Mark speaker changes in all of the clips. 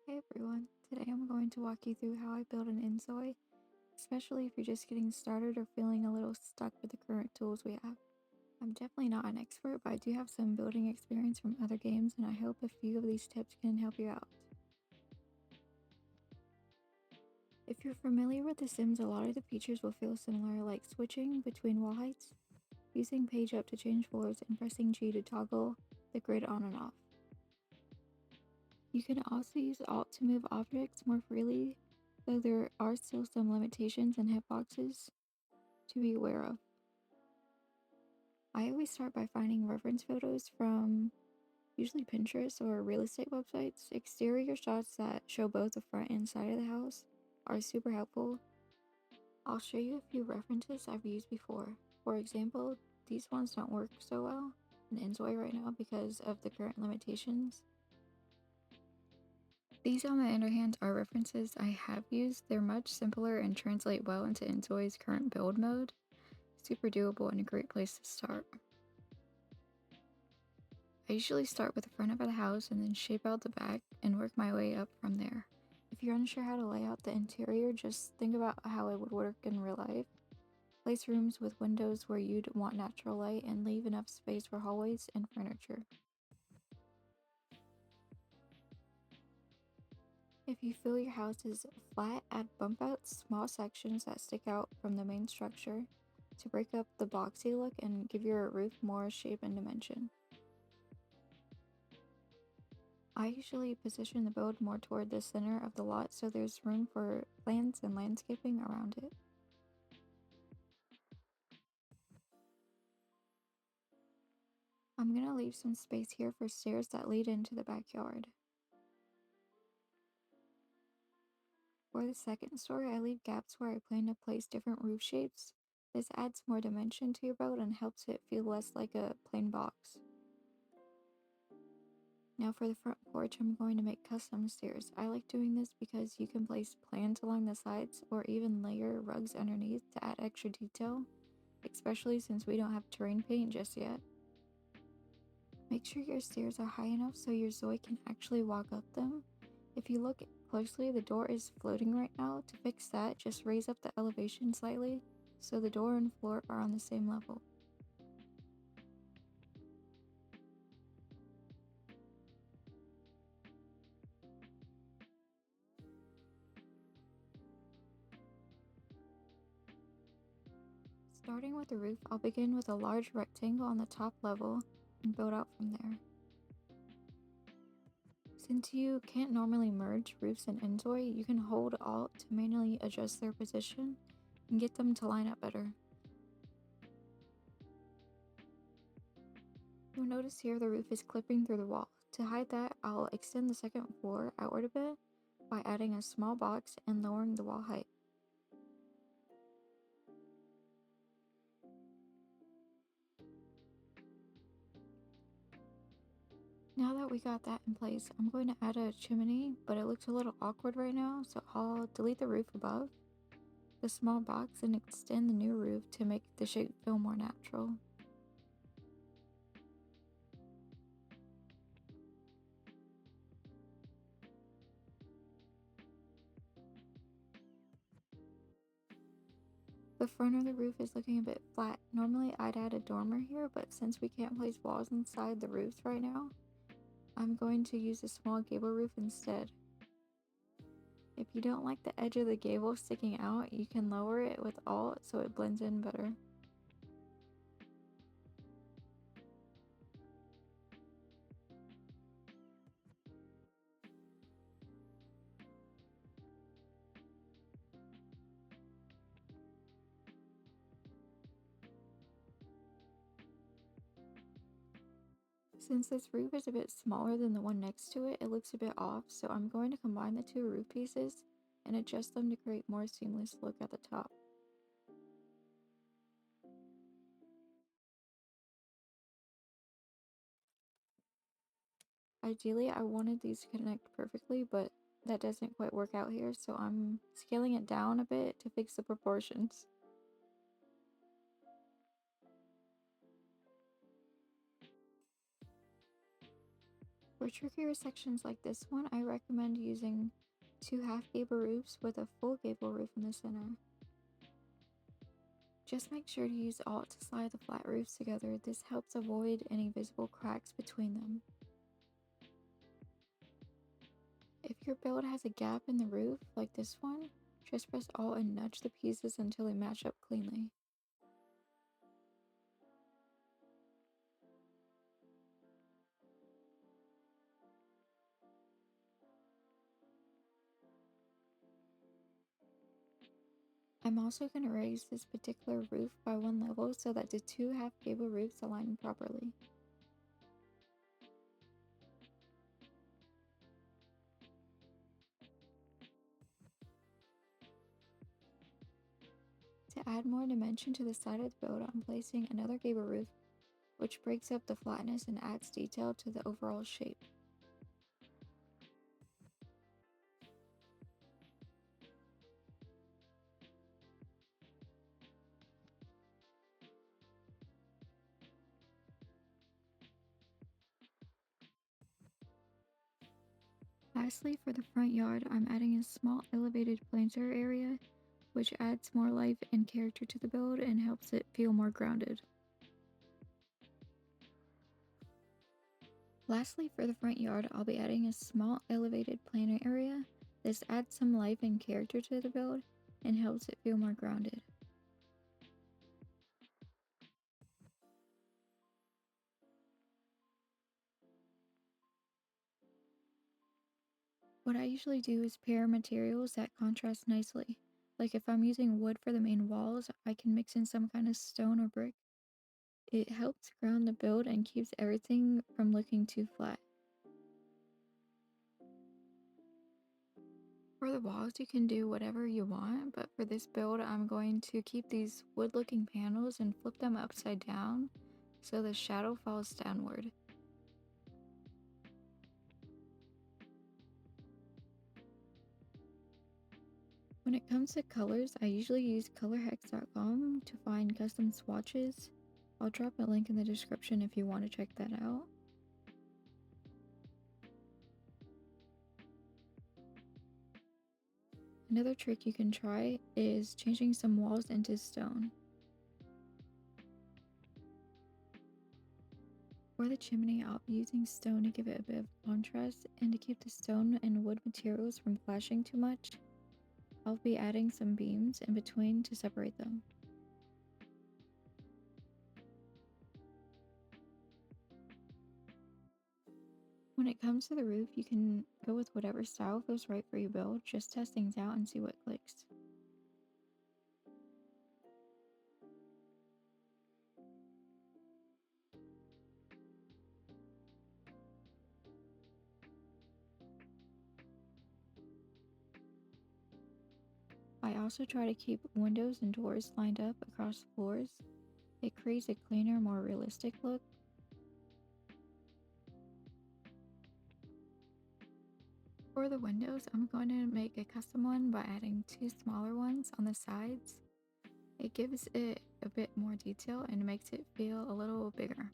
Speaker 1: Hey everyone, today I'm going to walk you through how I build an InZOI, especially if you're just getting started or feeling a little stuck with the current tools we have. I'm definitely not an expert, but I do have some building experience from other games, and I hope a few of these tips can help you out. If you're familiar with The Sims, a lot of the features will feel similar, like switching between wall heights, using page up to change floors, and pressing G to toggle the grid on and off. You can also use Alt to move objects more freely, though there are still some limitations and hitboxes to be aware of. I always start by finding reference photos from usually Pinterest or real estate websites. Exterior shots that show both the front and side of the house are super helpful. I'll show you a few references I've used before. For example, these ones don't work so well in InZOI right now because of the current limitations. These, on the other hand, are references I have used. They're much simpler and translate well into InZOI's current build mode. Super doable and a great place to start. I usually start with the front of the house and then shape out the back and work my way up from there. If you're unsure how to lay out the interior, just think about how it would work in real life. Place rooms with windows where you'd want natural light and leave enough space for hallways and furniture. If you feel your house is flat, add bump outs, small sections that stick out from the main structure to break up the boxy look and give your roof more shape and dimension. I usually position the build more toward the center of the lot so there's room for plants and landscaping around it. I'm gonna leave some space here for stairs that lead into the backyard. For the second story, I leave gaps where I plan to place different roof shapes. This adds more dimension to your build and helps it feel less like a plain box. Now for the front porch, I'm going to make custom stairs. I like doing this because you can place plants along the sides or even layer rugs underneath to add extra detail, especially since we don't have terrain paint just yet. Make sure your stairs are high enough so your Zoe can actually walk up them. If you look closely, the door is floating right now. To fix that, just raise up the elevation slightly so the door and floor are on the same level. Starting with the roof, I'll begin with a large rectangle on the top level and build out from there. Since you can't normally merge roofs in InZOI, you can hold Alt to manually adjust their position and get them to line up better. You'll notice here the roof is clipping through the wall. To hide that, I'll extend the second floor outward a bit by adding a small box and lowering the wall height. Now that we got that in place, I'm going to add a chimney, but it looks a little awkward right now, so I'll delete the roof above the small box and extend the new roof to make the shape feel more natural. The front of the roof is looking a bit flat. Normally I'd add a dormer here, but since we can't place walls inside the roofs right now, I'm going to use a small gable roof instead. If you don't like the edge of the gable sticking out, you can lower it with Alt so it blends in better. Since this roof is a bit smaller than the one next to it, it looks a bit off, so I'm going to combine the two roof pieces and adjust them to create more seamless look at the top. Ideally, I wanted these to connect perfectly, but that doesn't quite work out here, so I'm scaling it down a bit to fix the proportions. For trickier sections like this one, I recommend using two half gable roofs with a full gable roof in the center. Just make sure to use Alt to slide the flat roofs together. This helps avoid any visible cracks between them. If your build has a gap in the roof, like this one, just press Alt and nudge the pieces until they match up cleanly. I'm also going to raise this particular roof by one level so that the two half gable roofs align properly. To add more dimension to the side of the build, I'm placing another gable roof, which breaks up the flatness and adds detail to the overall shape. Lastly, for the front yard, I'm adding a small elevated planter area, which adds more life and character to the build and helps it feel more grounded. Lastly, for the front yard, I'll be adding a small elevated planter area. This adds some life and character to the build and helps it feel more grounded. What I usually do is pair materials that contrast nicely. Like if I'm using wood for the main walls, I can mix in some kind of stone or brick. It helps ground the build and keeps everything from looking too flat. For the walls, you can do whatever you want, but for this build, I'm going to keep these wood looking panels and flip them upside down so the shadow falls downward. When it comes to colors, I usually use colorhex.com to find custom swatches. I'll drop a link in the description if you want to check that out. Another trick you can try is changing some walls into stone. For the chimney, I'll be using stone to give it a bit of contrast and to keep the stone and wood materials from clashing too much. I'll be adding some beams in between to separate them. When it comes to the roof, you can go with whatever style feels right for your build. Just test things out and see what clicks. I also try to keep windows and doors lined up across floors. It creates a cleaner, more realistic look. For the windows, I'm going to make a custom one by adding two smaller ones on the sides. It gives it a bit more detail and makes it feel a little bigger.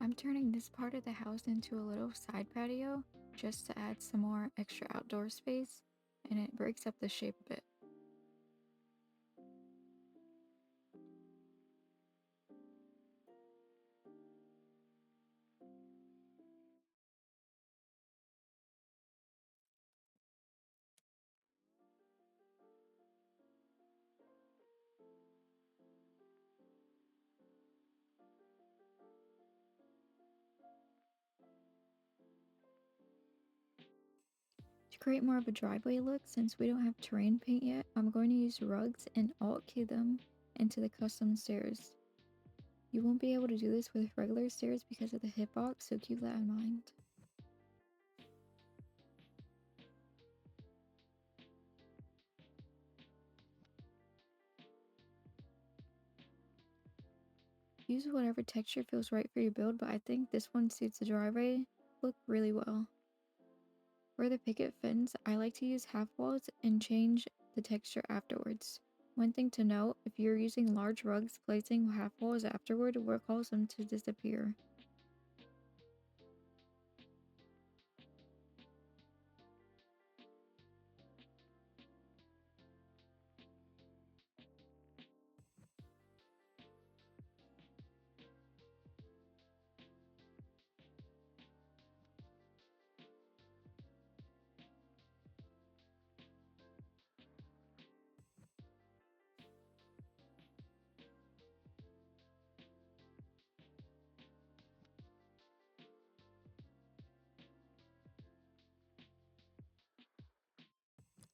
Speaker 1: I'm turning this part of the house into a little side patio just to add some more extra outdoor space, and it breaks up the shape a bit. To create more of a driveway look, since we don't have terrain paint yet, I'm going to use rugs and alt key them into the custom stairs. You won't be able to do this with regular stairs because of the hitbox, so keep that in mind. Use whatever texture feels right for your build, but I think this one suits the driveway look really well. For the picket fence, I like to use half walls and change the texture afterwards. One thing to note, if you're using large rugs, placing half walls afterward will cause them to disappear.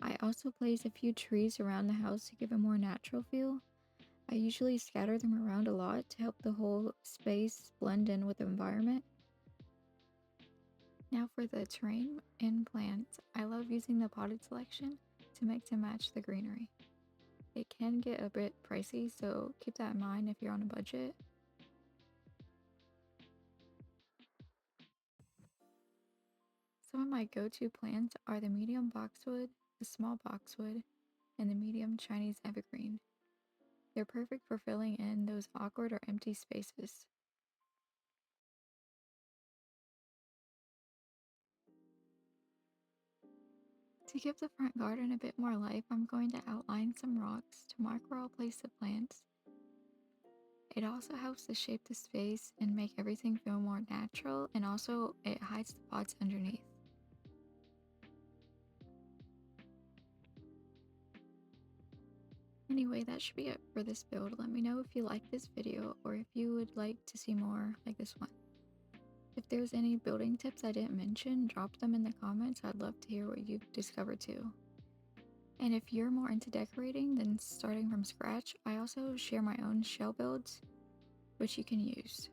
Speaker 1: I also place a few trees around the house to give a more natural feel. I usually scatter them around a lot to help the whole space blend in with the environment. Now for the terrain and plants, I love using the potted selection to make to match the greenery. It can get a bit pricey, so keep that in mind if you're on a budget. Some of my go-to plants are the medium boxwood, the small boxwood, and the medium Chinese evergreen. They're perfect for filling in those awkward or empty spaces. To give the front garden a bit more life, I'm going to outline some rocks to mark where I'll place the plants. It also helps to shape the space and make everything feel more natural, and also it hides the pots underneath. Anyway, that should be it for this build. Let me know if you like this video or if you would like to see more like this one. If there's any building tips I didn't mention, drop them in the comments. I'd love to hear what you've discovered too. And if you're more into decorating than starting from scratch, I also share my own shell builds, which you can use.